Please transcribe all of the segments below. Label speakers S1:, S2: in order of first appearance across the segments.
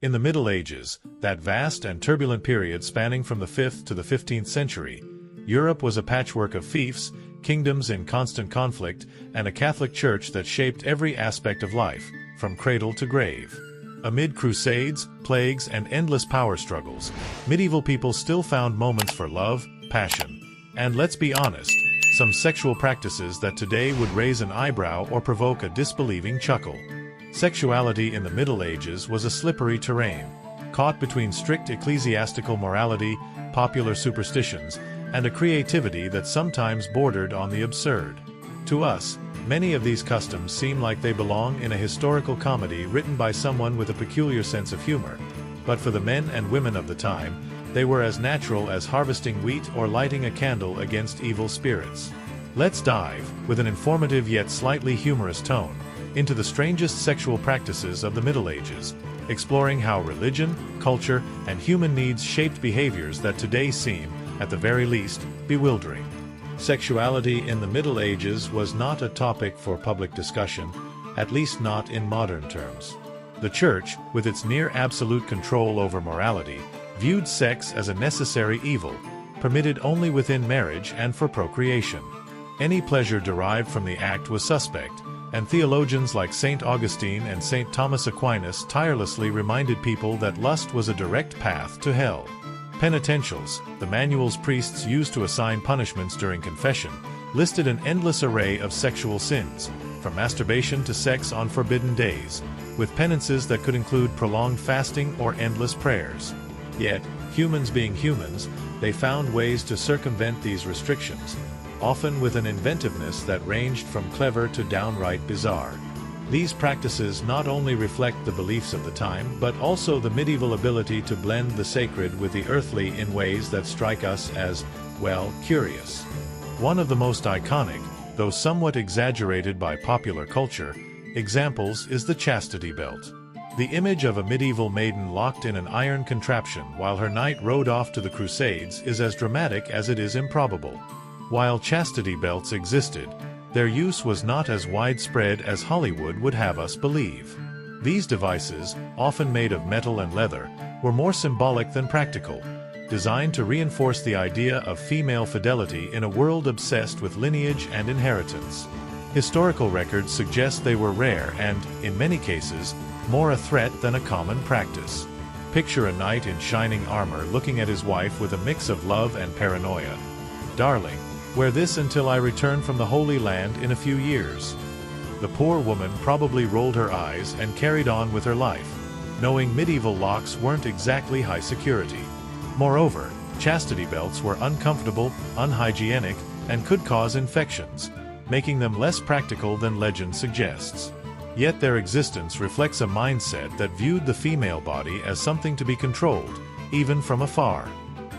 S1: In the Middle Ages, that vast and turbulent period spanning from the 5th to the 15th century, Europe was a patchwork of fiefs, kingdoms in constant conflict, and a Catholic Church that shaped every aspect of life, from cradle to grave. Amid crusades, plagues, and endless power struggles, medieval people still found moments for love, passion, and, let's be honest, some sexual practices that today would raise an eyebrow or provoke a disbelieving chuckle. Sexuality in the Middle Ages was a slippery terrain, caught between strict ecclesiastical morality, popular superstitions, and a creativity that sometimes bordered on the absurd. To us, many of these customs seem like they belong in a historical comedy written by someone with a peculiar sense of humor, but for the men and women of the time, they were as natural as harvesting wheat or lighting a candle against evil spirits. Let's dive, with an informative yet slightly humorous tone, into the strangest sexual practices of the Middle Ages, exploring how religion, culture, and human needs shaped behaviors that today seem, at the very least, bewildering. Sexuality in the Middle Ages was not a topic for public discussion, at least not in modern terms. The Church, with its near-absolute control over morality, viewed sex as a necessary evil, permitted only within marriage and for procreation. Any pleasure derived from the act was suspect, and theologians like St. Augustine and St. Thomas Aquinas tirelessly reminded people that lust was a direct path to hell. Penitentials, the manuals priests used to assign punishments during confession, listed an endless array of sexual sins, from masturbation to sex on forbidden days, with penances that could include prolonged fasting or endless prayers. Yet, humans being humans, they found ways to circumvent these restrictions, often with an inventiveness that ranged from clever to downright bizarre. These practices not only reflect the beliefs of the time, but also the medieval ability to blend the sacred with the earthly in ways that strike us as, well, curious. One of the most iconic, though somewhat exaggerated by popular culture, examples is the chastity belt. The image of a medieval maiden locked in an iron contraption while her knight rode off to the Crusades is as dramatic as it is improbable. While chastity belts existed, their use was not as widespread as Hollywood would have us believe. These devices, often made of metal and leather, were more symbolic than practical, designed to reinforce the idea of female fidelity in a world obsessed with lineage and inheritance. Historical records suggest they were rare and, in many cases, more a threat than a common practice. Picture a knight in shining armor looking at his wife with a mix of love and paranoia. "Darling, wear this until I return from the Holy Land in a few years." The poor woman probably rolled her eyes and carried on with her life, knowing medieval locks weren't exactly high security. Moreover, chastity belts were uncomfortable, unhygienic, and could cause infections, making them less practical than legend suggests. Yet their existence reflects a mindset that viewed the female body as something to be controlled, even from afar.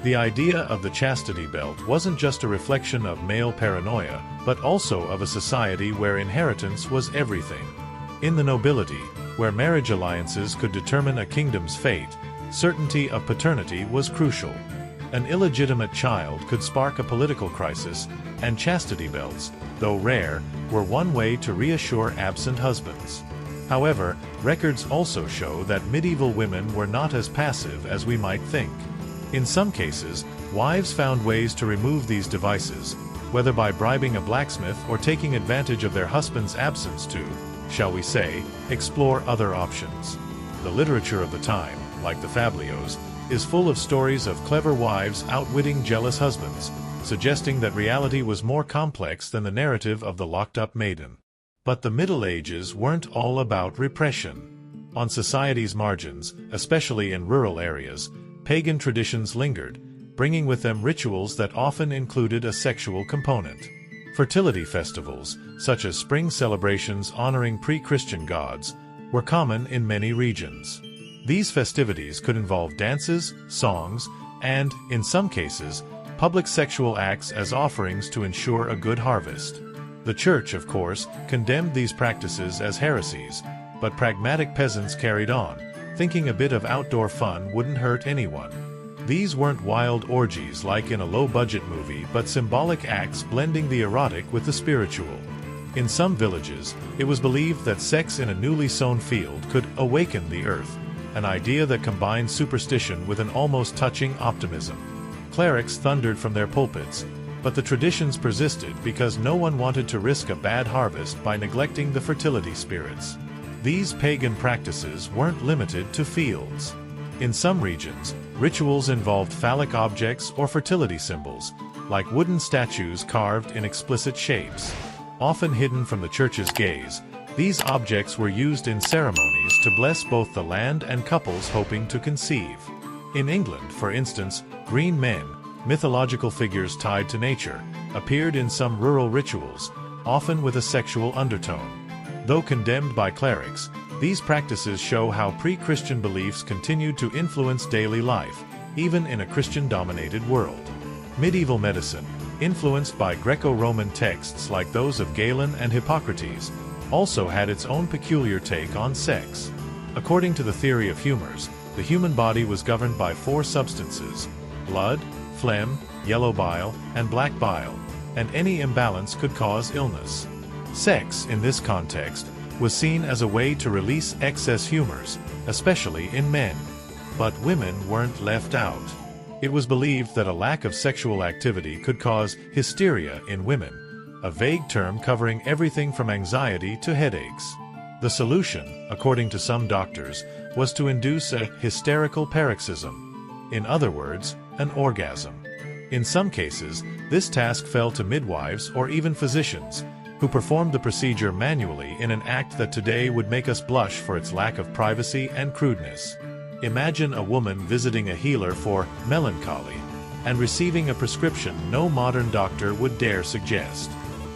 S1: The idea of the chastity belt wasn't just a reflection of male paranoia, but also of a society where inheritance was everything. In the nobility, where marriage alliances could determine a kingdom's fate, certainty of paternity was crucial. An illegitimate child could spark a political crisis, and chastity belts, though rare, were one way to reassure absent husbands. However, records also show that medieval women were not as passive as we might think. In some cases, wives found ways to remove these devices, whether by bribing a blacksmith or taking advantage of their husband's absence to, shall we say, explore other options. The literature of the time, like the fabliaux, is full of stories of clever wives outwitting jealous husbands, suggesting that reality was more complex than the narrative of the locked-up maiden. But the Middle Ages weren't all about repression. On society's margins, especially in rural areas, pagan traditions lingered, bringing with them rituals that often included a sexual component. Fertility festivals, such as spring celebrations honoring pre-Christian gods, were common in many regions. These festivities could involve dances, songs, and, in some cases, public sexual acts as offerings to ensure a good harvest. The Church, of course, condemned these practices as heresies, but pragmatic peasants carried on, thinking a bit of outdoor fun wouldn't hurt anyone. These weren't wild orgies like in a low-budget movie, but symbolic acts blending the erotic with the spiritual. In some villages, it was believed that sex in a newly sown field could awaken the earth, an idea that combined superstition with an almost touching optimism. Clerics thundered from their pulpits, but the traditions persisted because no one wanted to risk a bad harvest by neglecting the fertility spirits. These pagan practices weren't limited to fields. In some regions, rituals involved phallic objects or fertility symbols, like wooden statues carved in explicit shapes. Often hidden from the church's gaze, these objects were used in ceremonies to bless both the land and couples hoping to conceive. In England, for instance, green men, mythological figures tied to nature, appeared in some rural rituals, often with a sexual undertone. Though condemned by clerics, these practices show how pre-Christian beliefs continued to influence daily life, even in a Christian-dominated world. Medieval medicine, influenced by Greco-Roman texts like those of Galen and Hippocrates, also had its own peculiar take on sex. According to the theory of humors, the human body was governed by 4 substances: blood, phlegm, yellow bile, and black bile, and any imbalance could cause illness. Sex, in this context, was seen as a way to release excess humors, especially in men. But women weren't left out. It was believed that a lack of sexual activity could cause hysteria in women, a vague term covering everything from anxiety to headaches. The solution, according to some doctors, was to induce a hysterical paroxysm. In other words, an orgasm. In some cases, this task fell to midwives or even physicians, who performed the procedure manually in an act that today would make us blush for its lack of privacy and crudeness. Imagine a woman visiting a healer for melancholy and receiving a prescription no modern doctor would dare suggest.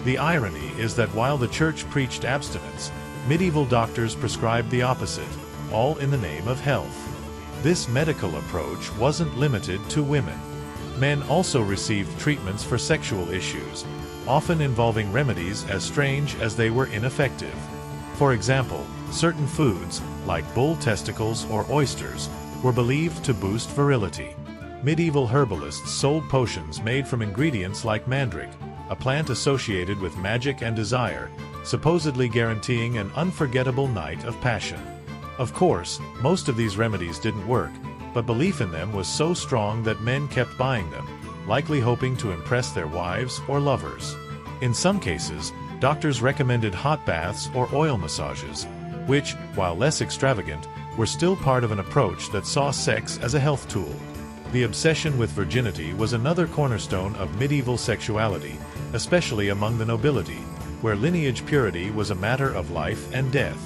S1: The irony is that while the church preached abstinence, medieval doctors prescribed the opposite, all in the name of health. This medical approach wasn't limited to women. Men also received treatments for sexual issues, often involving remedies as strange as they were ineffective. For example, certain foods, like bull testicles or oysters, were believed to boost virility. Medieval herbalists sold potions made from ingredients like mandrake, a plant associated with magic and desire, supposedly guaranteeing an unforgettable night of passion. Of course, most of these remedies didn't work, but belief in them was so strong that men kept buying them, likely hoping to impress their wives or lovers. In some cases, doctors recommended hot baths or oil massages, which, while less extravagant, were still part of an approach that saw sex as a health tool. The obsession with virginity was another cornerstone of medieval sexuality, especially among the nobility, where lineage purity was a matter of life and death.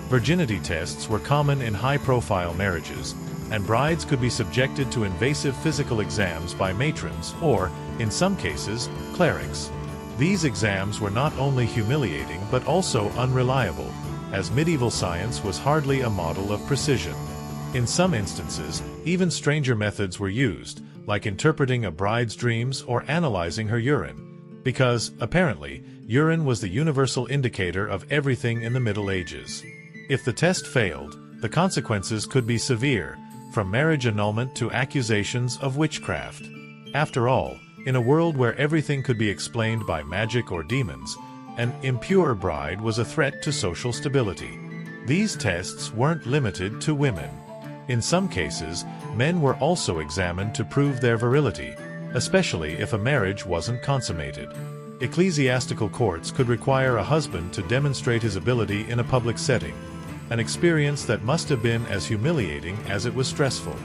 S1: Virginity tests were common in high-profile marriages, and brides could be subjected to invasive physical exams by matrons or, in some cases, clerics. These exams were not only humiliating but also unreliable, as medieval science was hardly a model of precision. In some instances, even stranger methods were used, like interpreting a bride's dreams or analyzing her urine, because, apparently, urine was the universal indicator of everything in the Middle Ages. If the test failed, the consequences could be severe, from marriage annulment to accusations of witchcraft. After all, in a world where everything could be explained by magic or demons, an impure bride was a threat to social stability. These tests weren't limited to women. In some cases, men were also examined to prove their virility, especially if a marriage wasn't consummated. Ecclesiastical courts could require a husband to demonstrate his ability in a public setting, an experience that must have been as humiliating as it was stressful.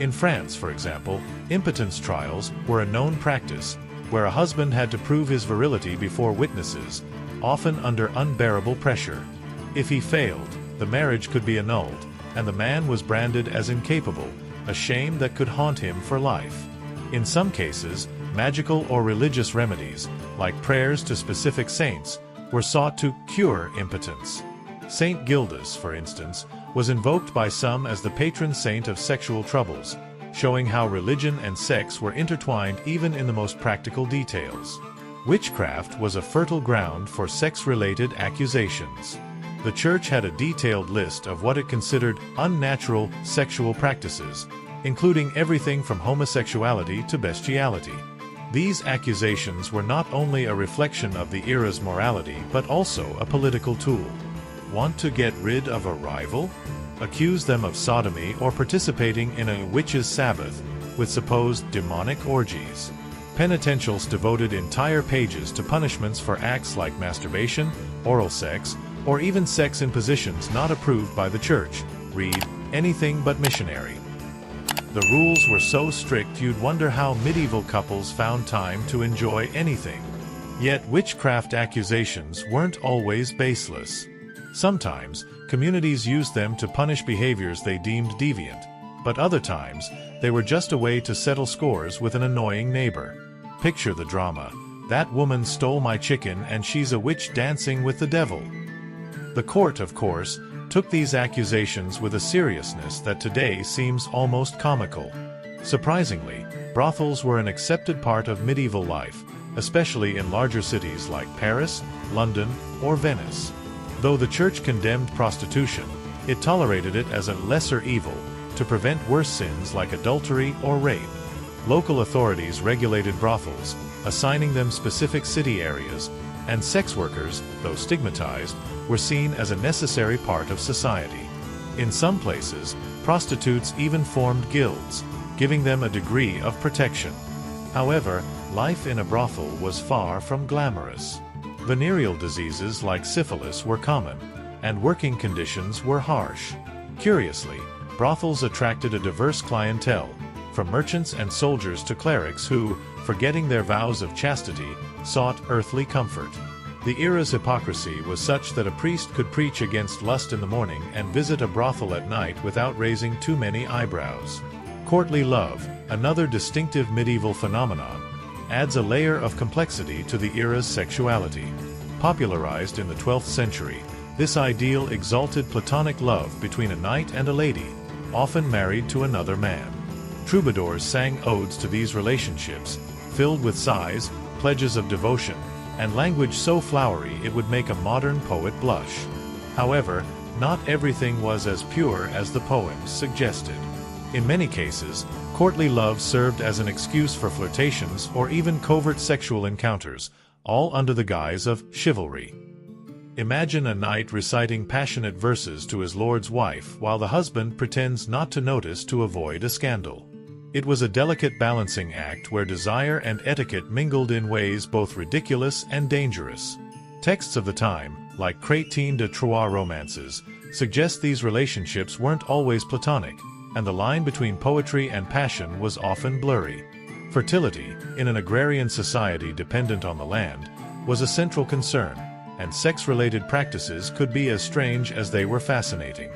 S1: In France, for example, impotence trials were a known practice, where a husband had to prove his virility before witnesses, often under unbearable pressure. If he failed, the marriage could be annulled, and the man was branded as incapable, a shame that could haunt him for life. In some cases, magical or religious remedies, like prayers to specific saints, were sought to cure impotence. Saint Gildas, for instance, was invoked by some as the patron saint of sexual troubles, showing how religion and sex were intertwined even in the most practical details. Witchcraft was a fertile ground for sex-related accusations. The Church had a detailed list of what it considered unnatural sexual practices, including everything from homosexuality to bestiality. These accusations were not only a reflection of the era's morality but also a political tool. Want to get rid of a rival? accused them of sodomy or participating in a witch's Sabbath, with supposed demonic orgies. Penitentials devoted entire pages to punishments for acts like masturbation, oral sex, or even sex in positions not approved by the church. Read, anything but missionary. The rules were so strict you'd wonder how medieval couples found time to enjoy anything. Yet witchcraft accusations weren't always baseless. Sometimes, communities used them to punish behaviors they deemed deviant, but other times, they were just a way to settle scores with an annoying neighbor. Picture the drama. That woman stole my chicken and she's a witch dancing with the devil. The court, of course, took these accusations with a seriousness that today seems almost comical. Surprisingly, brothels were an accepted part of medieval life, especially in larger cities like Paris, London, or Venice. Though the church condemned prostitution, it tolerated it as a lesser evil to prevent worse sins like adultery or rape. Local authorities regulated brothels, assigning them specific city areas, and sex workers, though stigmatized, were seen as a necessary part of society. In some places, prostitutes even formed guilds, giving them a degree of protection. However, life in a brothel was far from glamorous. Venereal diseases like syphilis were common, and working conditions were harsh. Curiously, brothels attracted a diverse clientele, from merchants and soldiers to clerics who, forgetting their vows of chastity, sought earthly comfort. The era's hypocrisy was such that a priest could preach against lust in the morning and visit a brothel at night without raising too many eyebrows. Courtly love, another distinctive medieval phenomenon, adds a layer of complexity to the era's sexuality. Popularized in the 12th century, this ideal exalted platonic love between a knight and a lady, often married to another man. Troubadours sang odes to these relationships, filled with sighs, pledges of devotion, and language so flowery it would make a modern poet blush. However, not everything was as pure as the poems suggested. In many cases, courtly love served as an excuse for flirtations or even covert sexual encounters, all under the guise of chivalry. Imagine a knight reciting passionate verses to his lord's wife while the husband pretends not to notice to avoid a scandal. It was a delicate balancing act where desire and etiquette mingled in ways both ridiculous and dangerous. Texts of the time, like Chrétien de Troyes romances, suggest these relationships weren't always platonic, and the line between poetry and passion was often blurry. Fertility, in an agrarian society dependent on the land, was a central concern, and sex-related practices could be as strange as they were fascinating.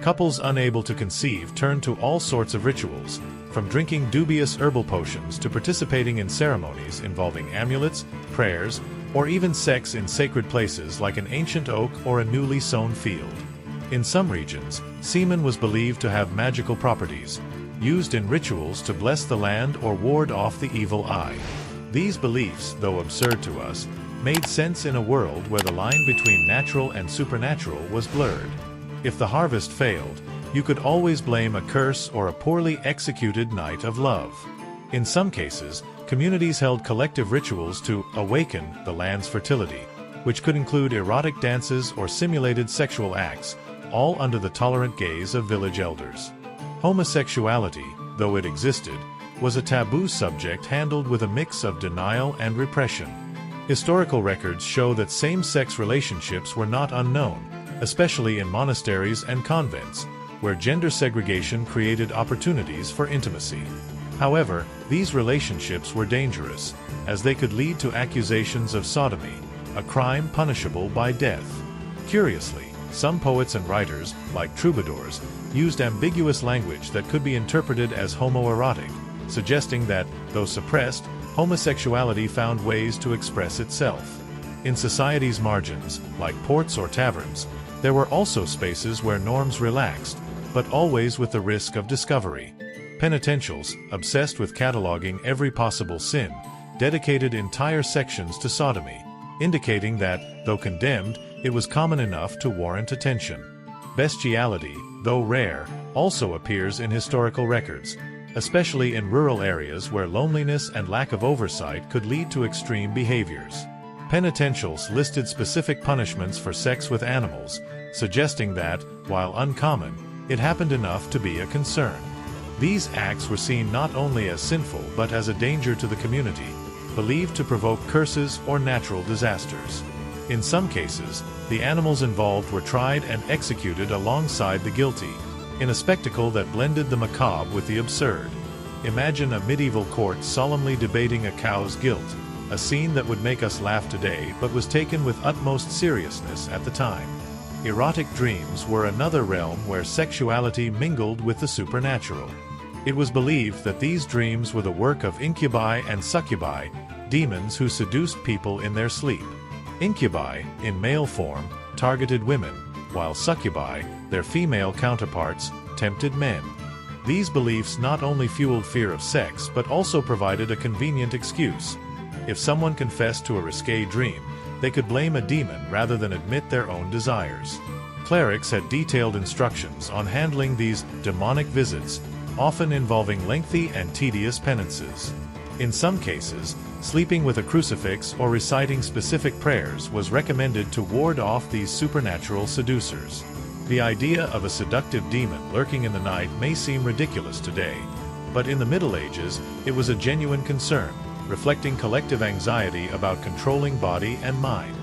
S1: Couples unable to conceive turned to all sorts of rituals, from drinking dubious herbal potions to participating in ceremonies involving amulets, prayers, or even sex in sacred places like an ancient oak or a newly sown field. In some regions, semen was believed to have magical properties, used in rituals to bless the land or ward off the evil eye. These beliefs, though absurd to us, made sense in a world where the line between natural and supernatural was blurred. If the harvest failed, you could always blame a curse or a poorly executed night of love. In some cases, communities held collective rituals to awaken the land's fertility, which could include erotic dances or simulated sexual acts, all under the tolerant gaze of village elders. Homosexuality, though it existed, was a taboo subject handled with a mix of denial and repression. Historical records show that same-sex relationships were not unknown, especially in monasteries and convents, where gender segregation created opportunities for intimacy. However, these relationships were dangerous, as they could lead to accusations of sodomy, a crime punishable by death. Curiously, some poets and writers, like troubadours, used ambiguous language that could be interpreted as homoerotic, suggesting that, though suppressed, homosexuality found ways to express itself. In society's margins, like ports or taverns, there were also spaces where norms relaxed, but always with the risk of discovery. Penitentials, obsessed with cataloging every possible sin, dedicated entire sections to sodomy, indicating that, though condemned, it was common enough to warrant attention. Bestiality, though rare, also appears in historical records, especially in rural areas where loneliness and lack of oversight could lead to extreme behaviors. Penitentials listed specific punishments for sex with animals, suggesting that, while uncommon, it happened enough to be a concern. These acts were seen not only as sinful but as a danger to the community, believed to provoke curses or natural disasters. In some cases, the animals involved were tried and executed alongside the guilty, in a spectacle that blended the macabre with the absurd. Imagine a medieval court solemnly debating a cow's guilt, a scene that would make us laugh today but was taken with utmost seriousness at the time. Erotic dreams were another realm where sexuality mingled with the supernatural. It was believed that these dreams were the work of incubi and succubi, demons who seduced people in their sleep. Incubi, in male form, targeted women, while succubi, their female counterparts, tempted men. These beliefs not only fueled fear of sex but also provided a convenient excuse. If someone confessed to a risque dream, they could blame a demon rather than admit their own desires. Clerics had detailed instructions on handling these demonic visits, often involving lengthy and tedious penances. In some cases, sleeping with a crucifix or reciting specific prayers was recommended to ward off these supernatural seducers. The idea of a seductive demon lurking in the night may seem ridiculous today, but in the Middle Ages, it was a genuine concern, reflecting collective anxiety about controlling body and mind.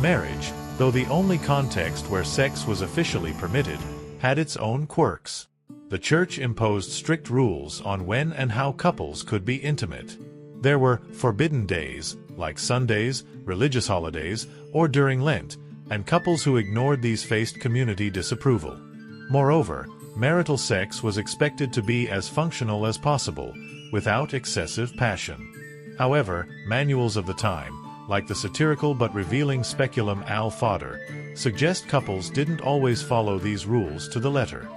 S1: Marriage, though the only context where sex was officially permitted, had its own quirks. The Church imposed strict rules on when and how couples could be intimate. There were forbidden days, like Sundays, religious holidays, or during Lent, and couples who ignored these faced community disapproval. Moreover, marital sex was expected to be as functional as possible, without excessive passion. However, manuals of the time, like the satirical but revealing Speculum al Fodder, suggest couples didn't always follow these rules to the letter.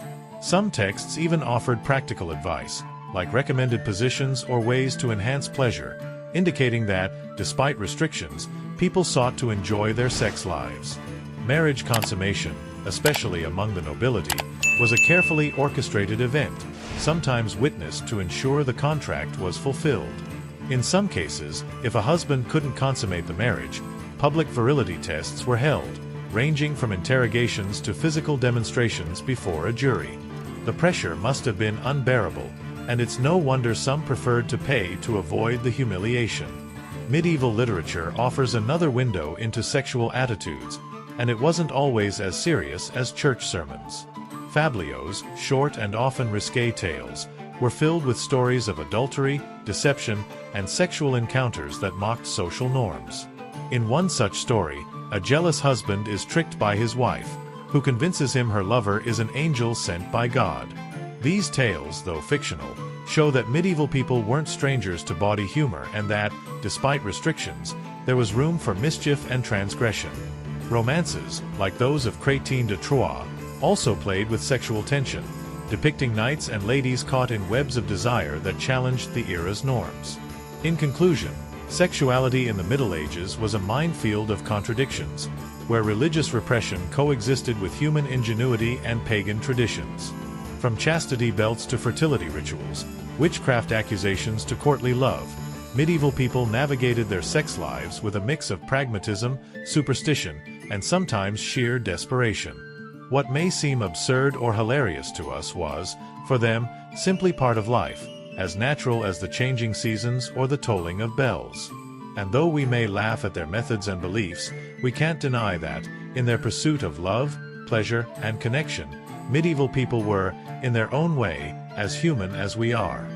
S1: Some texts even offered practical advice, like recommended positions or ways to enhance pleasure, indicating that, despite restrictions, people sought to enjoy their sex lives. Marriage consummation, especially among the nobility, was a carefully orchestrated event, sometimes witnessed to ensure the contract was fulfilled. In some cases, if a husband couldn't consummate the marriage, public virility tests were held, ranging from interrogations to physical demonstrations before a jury. The pressure must have been unbearable, and it's no wonder some preferred to pay to avoid the humiliation. Medieval literature offers another window into sexual attitudes, and it wasn't always as serious as church sermons. Fabliaux, short and often risque tales, were filled with stories of adultery, deception, and sexual encounters that mocked social norms. In one such story, a jealous husband is tricked by his wife, who convinces him her lover is an angel sent by God. These tales, though fictional, show that medieval people weren't strangers to bawdy humor and that, despite restrictions, there was room for mischief and transgression. Romances, like those of Chrétien de Troyes, also played with sexual tension, depicting knights and ladies caught in webs of desire that challenged the era's norms. In conclusion, sexuality in the Middle Ages was a minefield of contradictions, where religious repression coexisted with human ingenuity and pagan traditions. From chastity belts to fertility rituals, witchcraft accusations to courtly love, medieval people navigated their sex lives with a mix of pragmatism, superstition, and sometimes sheer desperation. What may seem absurd or hilarious to us was, for them, simply part of life, as natural as the changing seasons or the tolling of bells. And though we may laugh at their methods and beliefs, we can't deny that, in their pursuit of love, pleasure, and connection, medieval people were, in their own way, as human as we are.